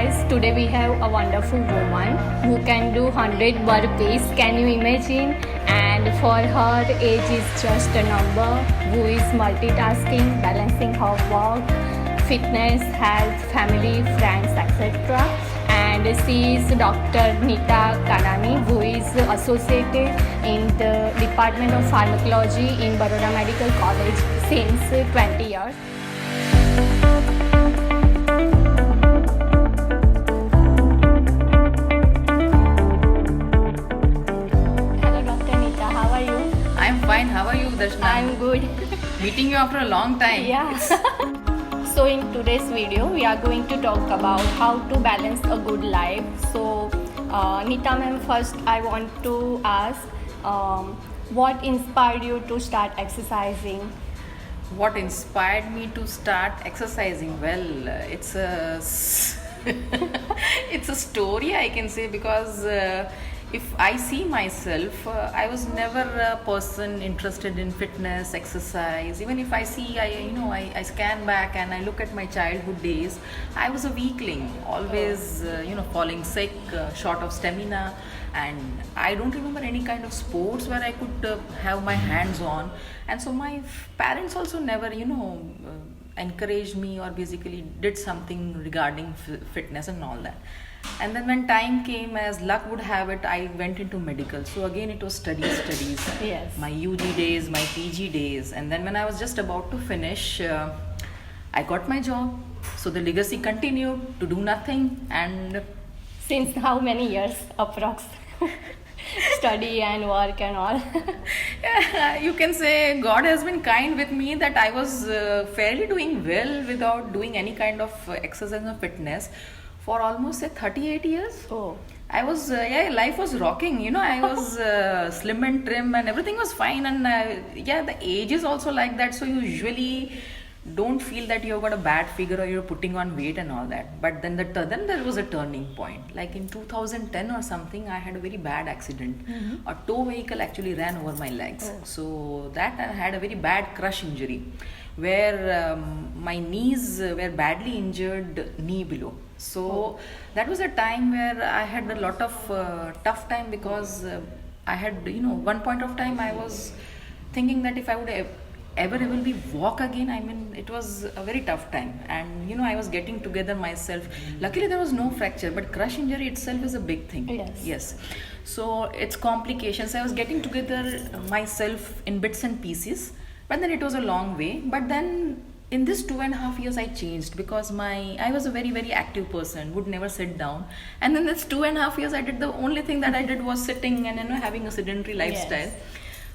guys, today we have a wonderful woman who can do 100 burpees. Can you imagine? And for her age is just a number, who is multitasking, balancing her work, fitness, health, family, friends, etc. And she is Dr. Nita Kanani, who is associated in the Department of Pharmacology in Baroda Medical College since 20 years. Hello Dr. Nita, how are you? I'm fine. How are you, Darshana? I'm good. Meeting you after a long time. Yeah. So in today's video, we are going to talk about how to balance a good life. So Nita ma'am, first I want to ask, what inspired you to start exercising? What inspired me to start exercising? Well, it's a it's a story, I can say, because if I see myself, I was never a person interested in fitness, exercise. Even if I see, I scan back and I look at my childhood days, I was a weakling, always, falling sick, short of stamina, and I don't remember any kind of sports where I could have my hands on. And so my parents also never, encouraged me or basically did something regarding fitness and all that. And then when time came, as luck would have it, I went into medical. So again it was studies. Yes. My UG days, my PG days. And then when I was just about to finish, I got my job. So the legacy continued to do nothing. And Since how many years approx? Study and work and all. yeah, you can say God has been kind with me that I was fairly doing well without doing any kind of exercise or fitness for almost say 38 years. Oh. I was, life was rocking, I was slim and trim and everything was fine. And the age is also like that. So you usually don't feel that you've got a bad figure or you're putting on weight and all that. But then then there was a turning point. Like in 2010 or something, I had a very bad accident. Mm-hmm. A tow vehicle actually ran over my legs. Oh. So that I had a very bad crush injury where my knees were badly injured knee below. So that was a time where I had a lot of tough time because I had, one point of time I was thinking that if I would ever will be walk again, I mean, it was a very tough time. And, I was getting together myself. Luckily, there was no fracture, but crush injury itself is a big thing. Yes. So it's complications. I was getting together myself in bits and pieces, but then it was a long way. But then in this 2.5 years I changed because I was a very, very active person, would never sit down. And then this 2.5 years the only thing that I did was sitting and having a sedentary lifestyle. Yes.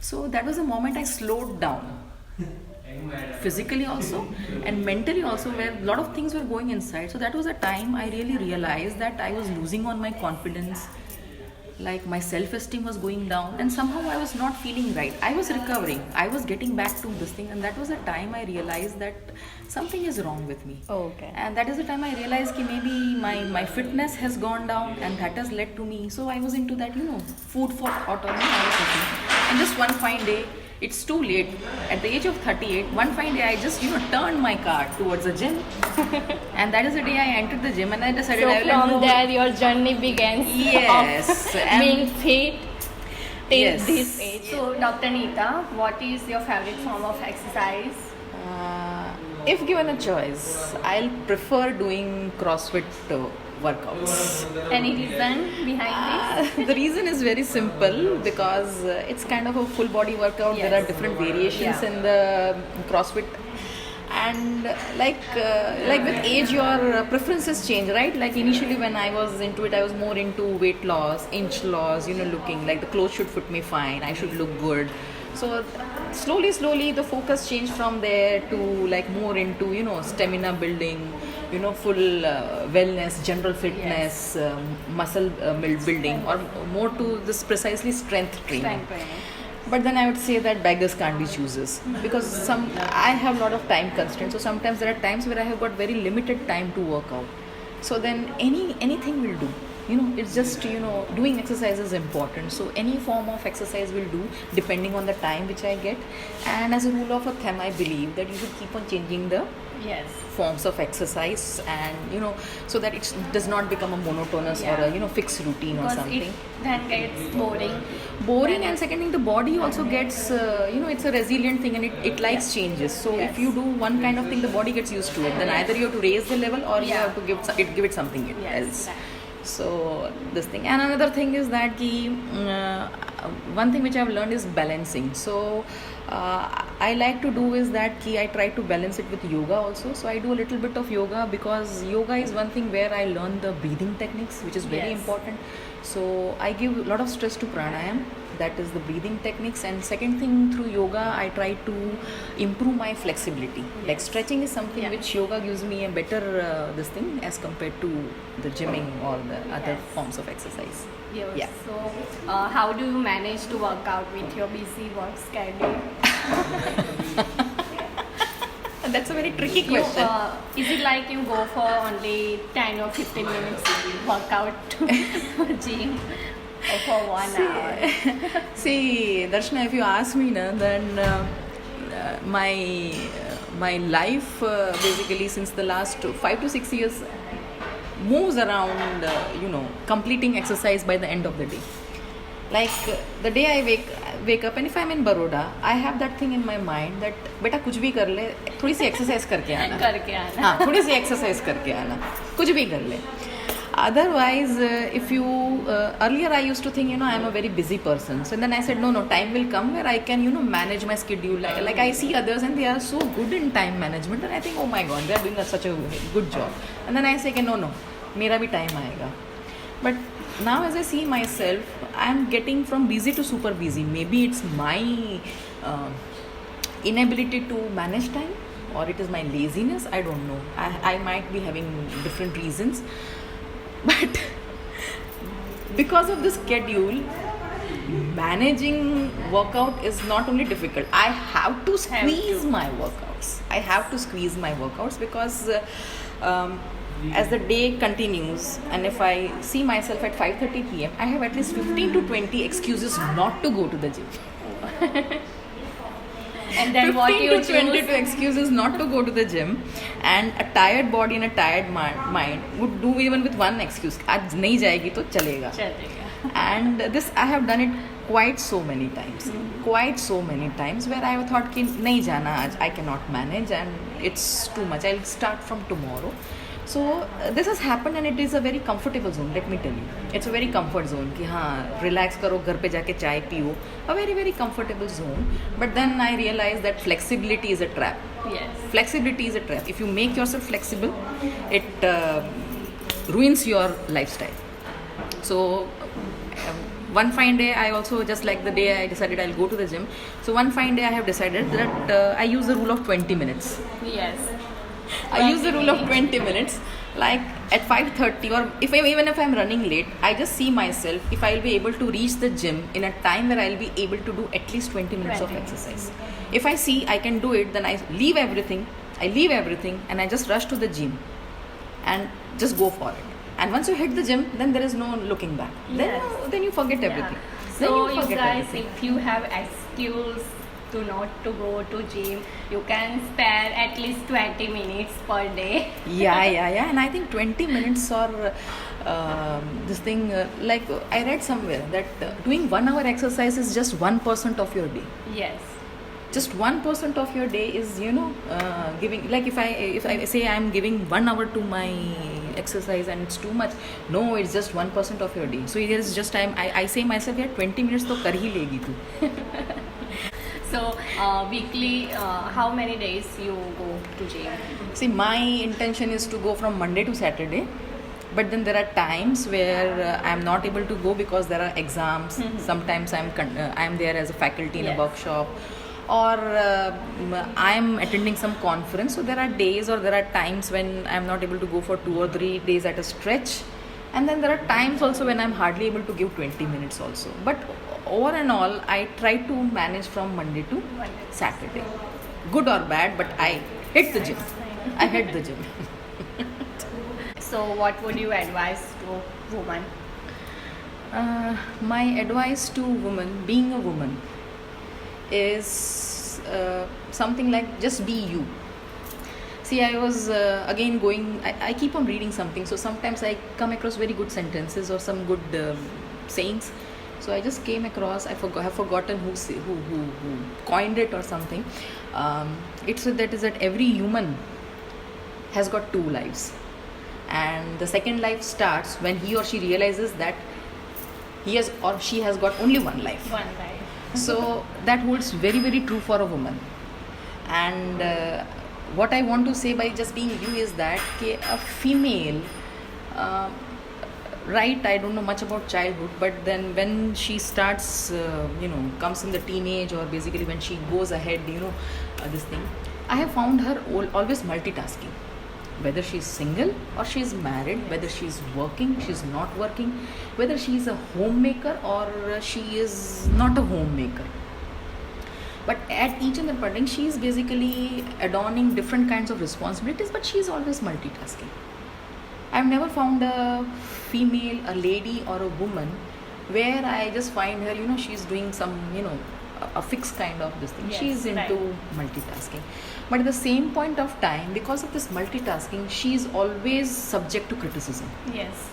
So that was the moment I slowed down, physically also and mentally also, where a lot of things were going inside. So that was a time I really realized that I was losing on my confidence, like my self-esteem was going down, and somehow I was not feeling right. I was recovering, I was getting back to this thing, and that was the time I realized that something is wrong with me. Okay. And that is the time I realized that maybe my fitness has gone down, and that has led to me. So I was into that, food for thought on me. I was thinking. And just one fine day, it's too late. At the age of 38, one fine day, I just, turned my car towards the gym. And that is the day I entered the gym and I decided So I will from move. there your journey begins Yes. of And- being fit till Yes. this age. So Dr. Nita, what is your favorite form of exercise? If given a choice, I'll prefer doing CrossFit workouts. Any reason behind this? The reason is very simple because it's kind of a full body workout. Yes. There are different variations Yeah. in the CrossFit, and like with age, your preferences change, right? Like initially when I was into it, I was more into weight loss, inch loss. Looking like the clothes should fit me fine. I should look good. So slowly the focus changed from there to like more into stamina building, full wellness, general fitness, muscle building, or more to this precisely strength training. Strength training. But then I would say that beggars can't be choosers because I have a lot of time constraints. So sometimes there are times where I have got very limited time to work out. So then anything will do. it's just, doing exercise is important. So any form of exercise will do, depending on the time which I get. And as a rule of thumb, I believe that you should keep on changing the Yes. forms of exercise, and so that it does not become a monotonous or a fixed routine or Because something it then gets boring. And second thing, the body also gets it's a resilient thing, and it likes changes. So Yes. if you do one kind of thing, the body gets used to it. Then either you have to raise the level, or you Yeah. have to give it something Yes. else. So this thing. And another thing is that one thing which I've learned is balancing. So I like to do is that I try to balance it with yoga also. So I do a little bit of yoga, because yoga is one thing where I learn the breathing techniques, which is very Yes. important. So I give a lot of stress to pranayam, that is the breathing techniques. And second thing, through yoga I try to improve my flexibility. Like stretching is something Yeah. which yoga gives me a better this thing as compared to the gymming or the other Yes. forms of exercise. Yes. Yeah. So, how do you manage to work out with your busy work schedule? That's a very tricky You, question. is it like you go for only 10 or 15 minutes workout to gym, or for 1 hour? See, Darshana, if you ask me, then my life basically since the last 5 to 6 years moves around, completing exercise by the end of the day. Like the day I wake up, and if I'm in Baroda, I have that thing in my mind that बेटा कुछ भी कर ले, थोड़ी सी exercise करके आना. करके आना. हाँ, थोड़ी सी exercise करके आना, कुछ भी कर ले. Otherwise, if you earlier I used to think, I'm a very busy person. So then I said, no, time will come where I can, manage my schedule. Like I see others and they are so good in time management, and I think, oh my God, they are doing such a good job. And then I say, no, मेरा भी time आएगा. But now as I see myself, I am getting from busy to super busy. Maybe it's my inability to manage time, or it is my laziness. I don't know. I might be having different reasons. But because of the schedule, managing workout is not only difficult. I have to squeeze my workouts. Because as the day continues, and if I see myself at 5:30 p.m., I have at least 15 to 20 excuses not to go to the gym. And then what 15 you to 22 choose? excuses not to go to the gym, and a tired body and a tired mind would do even with one excuse. आज नहीं जाएगी तो चलेगा. चलेगा. And this I have done it quite so many times where I thought कि नहीं जाना आज, I cannot manage and it's too much, I'll start from tomorrow. So this has happened, and it is a very comfortable zone, let me tell you. It's a very comfort zone कि हाँ relax करो, घर पे जाके चाय पियो, a very very comfortable zone. But then I realized that flexibility is a trap. Yes. Flexibility is a trap. If you make yourself flexible, it ruins your lifestyle. So one fine day, I also, just like the day I decided I'll go to the gym, so one fine day I have decided that I use the rule of 20 minutes. Yes. I use the rule of 20 minutes. Like at 5:30, or even if I'm running late, I just see myself if I'll be able to reach the gym in a time where I'll be able to do at least 20 minutes of 20 exercise. If I see I can do it, then I leave everything, and I just rush to the gym and just go for it. And once you hit the gym, then there is no looking back. Yes. Then you forget everything. Yeah. Then So you forget guys, everything. if you have excuse to not to go to gym, you can spare at least 20 minutes per day. Yeah. And I think 20 minutes or this thing, like I read somewhere that doing 1 hour exercise is just 1% of your day. Yes. Just 1% of your day is, giving. Like if I say I'm giving 1 hour to my exercise and it's too much, no, it's just 1% of your day. So it is just I say myself, yeah, 20 minutes to kar hi legi tu. So weekly, how many days you go to gym? See, my intention is to go from Monday to Saturday, but then there are times where I am not able to go because there are exams. Sometimes I am there as a faculty in a Yes. workshop, or I am attending some conference. So there are days or there are times when I am not able to go for 2 or 3 days at a stretch, and then there are times also when I am hardly able to give 20 minutes also. But over and all, I try to manage from Monday to Saturday. Good or bad, but I hit the gym. So what would you advise to women? My advice to women, being a woman, is something like just be you. See, I was again going, I keep on reading something, so sometimes I come across very good sentences or some good sayings. So I just came across, have forgotten who coined it or something. It said that is that every human has got two lives, and the second life starts when he or she realizes that he has or she has got only one life. One life. So that holds very, very true for a woman. And what I want to say by just being you is that a female, right, I don't know much about childhood, but then when she starts, comes in the teenage, or basically when she goes ahead, this thing, I have found her always multitasking. Whether she's single or she's married, whether she's working, she's not working, whether she's a homemaker or she is not a homemaker. But at each and every point, she is basically adorning different kinds of responsibilities, but she is always multitasking. I've never found a female, a lady or a woman where I just find her, she's doing some, a fixed kind of this thing. Yes, She's into right. multitasking. But at the same point of time, because of this multitasking, she is always subject to criticism. Yes.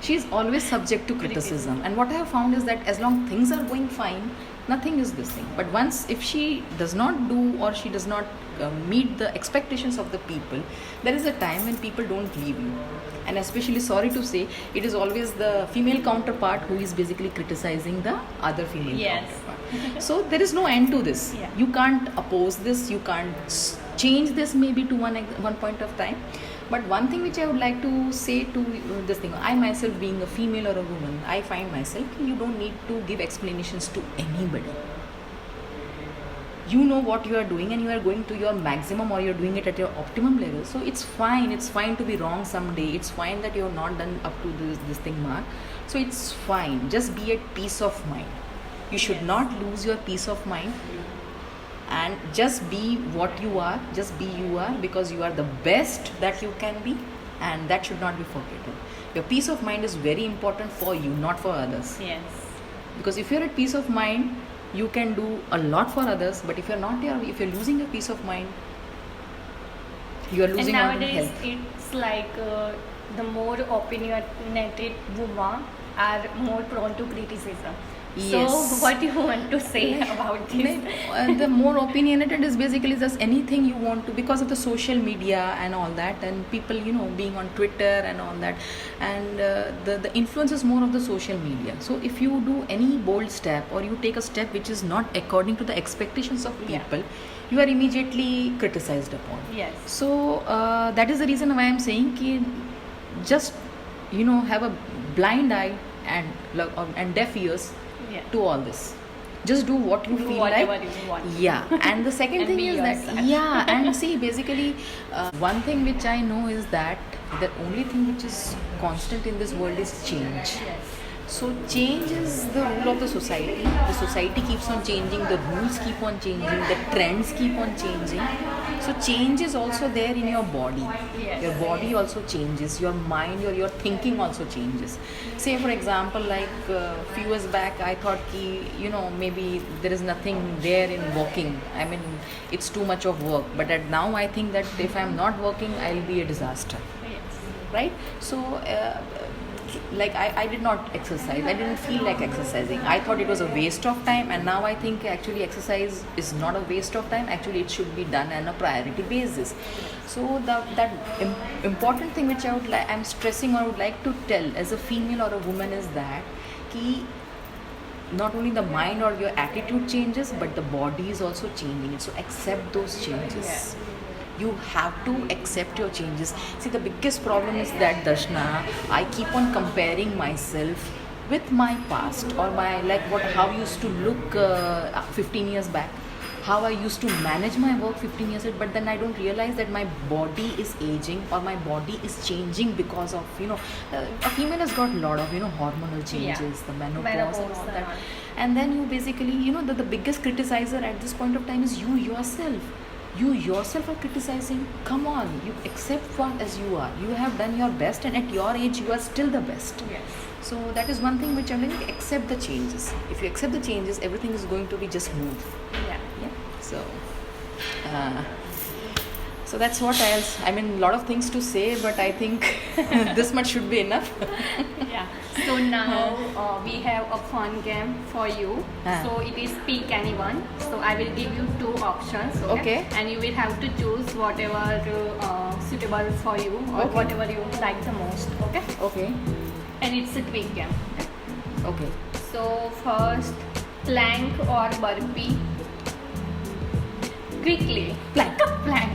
She is always subject to criticism. And what I have found is that as long things are going fine, nothing is this thing. But once, if she does not do or she does not meet the expectations of the people, there is a time when people don't leave you. And especially, sorry to say, it is always the female counterpart who is basically criticizing the other female Yes. counterpart. So there is no end to this. Yeah. You can't oppose this. You can't change this maybe to one point of time. But one thing which I would like to say to this thing, I myself being a female or a woman, I find myself, you don't need to give explanations to anybody. You know what you are doing and you are going to your maximum, or you're doing it at your optimum level. So it's fine to be wrong someday. It's fine that you're not done up to this thing mark. So it's fine, just be at peace of mind. You should Yes. not lose your peace of mind, and just be what you are. Just be you are, because you are the best that you can be, and that should not be forgotten. Your peace of mind is very important for you, not for others. Yes. Because if you're at peace of mind, you can do a lot for others. But if you're losing your peace of mind, you are And losing out on nowadays, health. it's like the more opinionated women are more prone to criticism. Yes. So, what do you want to say about this? The more opinionated is basically just anything you want to, because of the social media and all that, and people being on Twitter and all that, and the influence is more of the social media. So if you do any bold step, or you take a step which is not according to the expectations of Yeah. people, you are immediately criticized upon. Yes. So that is the reason why I'm saying ki just have a blind eye and deaf ears Yeah. to all this. Just do what you Do feel whatever like. you want. Yeah. And the second And thing be is yourself. that, yeah, and see, basically, one thing which I know is that the only thing which is constant in this world is change. Yes. So change is the rule of the society. The society keeps on changing, the rules keep on changing, the trends keep on changing. So change is also there in your body. Yes. Your body also changes, your mind, your thinking also changes. Say for example, like few years back, I thought maybe there is nothing there in walking. I mean, it's too much of work. But now I think that if I'm not working, I'll be a disaster. Yes. Right? So like I did not exercise. I didn't feel like exercising. I thought it was a waste of time, and now I think actually exercise is not a waste of time. Actually, it should be done on a priority basis. So important thing which I'm stressing, or would like to tell as a female or a woman, is that ki not only the mind or your attitude changes, but the body is also changing. So accept those changes. Yeah. You have to accept your changes. See, the biggest problem is that, Darshana, I keep on comparing myself with my past, or how I used to look 15 years back, how I used to manage my work 15 years ago. But then I don't realize that my body is aging, or my body is changing because of a female has got a lot of hormonal changes, the menopause and all that. And then you basically the biggest criticizer at this point of time is you yourself. You yourself are criticizing. Come on, you accept what as you are. You have done your best, and at your age you are still the best. Yes. So that is one thing which I'm like, accept the changes. If you accept the changes, everything is going to be just smooth. Yeah. Yeah. So, so that's what else. I mean, a lot of things to say, but I think this much should be enough. Yeah. So now we have a fun game for you. So it is pick anyone. So I will give you two options. Okay. And you will have to choose whatever suitable for you or Okay. whatever you like the most. Okay. Okay. And it's a quick game. Okay. So first, plank or burpee? Quickly. Plank. Plank.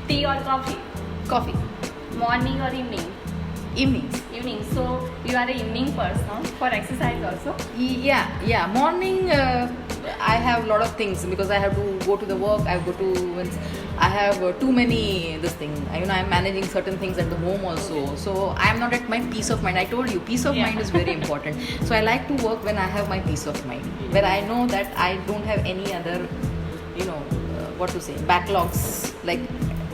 Tea or coffee? Coffee. Morning or evening? Evenings. Evening. So you are an evening person for exercise also. Yeah. Morning, I have a lot of things because I have to go to the work. I have too many this thing. I'm managing certain things at the home also. So I am not at my peace of mind. I told you, peace of Yeah. mind is very important. So I like to work when I have my peace of mind, where I know that I don't have any other, backlogs. Like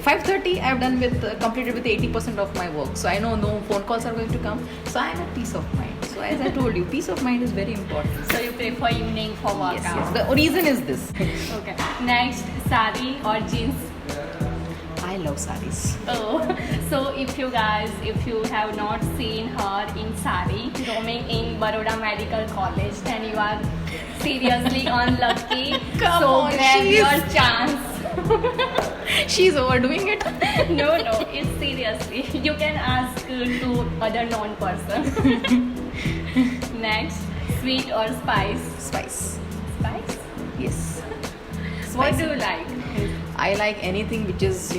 5:30, I've done completed with 80% of my work. So I know no phone calls are going to come. So I am at peace of mind. So as I told you, peace of mind is very important. So you prefer evening for workout. Yes. The reason is this. Okay. Next, sari or jeans? I love saris. Oh, so if you have not seen her in sari roaming in Baroda Medical College, then you are seriously unlucky. Come so on, grab she your is- chance. She's overdoing it. No, it's seriously. You can ask to other known person. Next, sweet or spice? Spice. Spice. Yes. What Spicy. do you like? I like anything which is,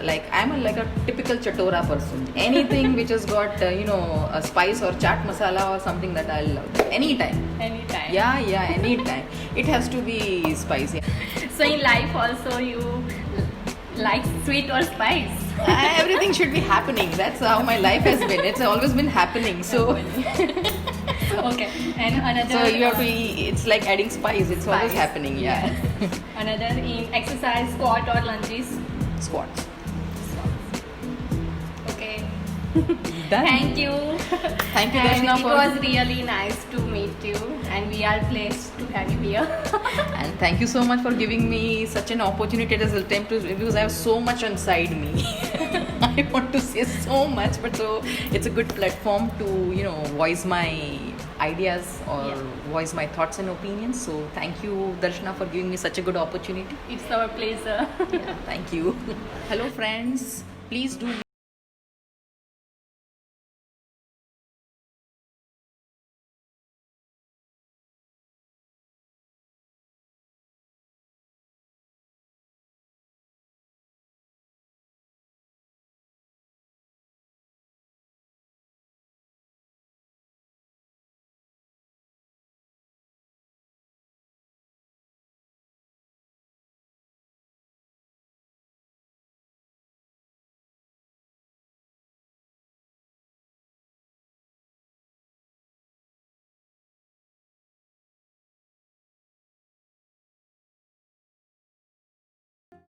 like I'm like a typical chatora person. Anything which has got, a spice or chaat masala or something that I'll love. Anytime. Anytime. Yeah, anytime. It has to be spicy. So in life also you like sweet or spice? Everything should be happening. That's how my life has been. It's always been happening. So, Okay. And another. so you have to. It's like adding spice. It's always Spice. happening. Yeah. Yes. Another in exercise, squat or lunges. Squat. Okay. Done. Thank you. Thank you, And Darshana, it for. was really nice to meet you, and we are blessed to have you here. And thank you so much for giving me such an opportunity as a time to, because I have so much inside me. I want to say so much, but so it's a good platform to voice my ideas or Yeah. voice my thoughts and opinions. So thank you, Darshana, for giving me such a good opportunity. It's our pleasure. Yeah, thank you. Hello friends, please do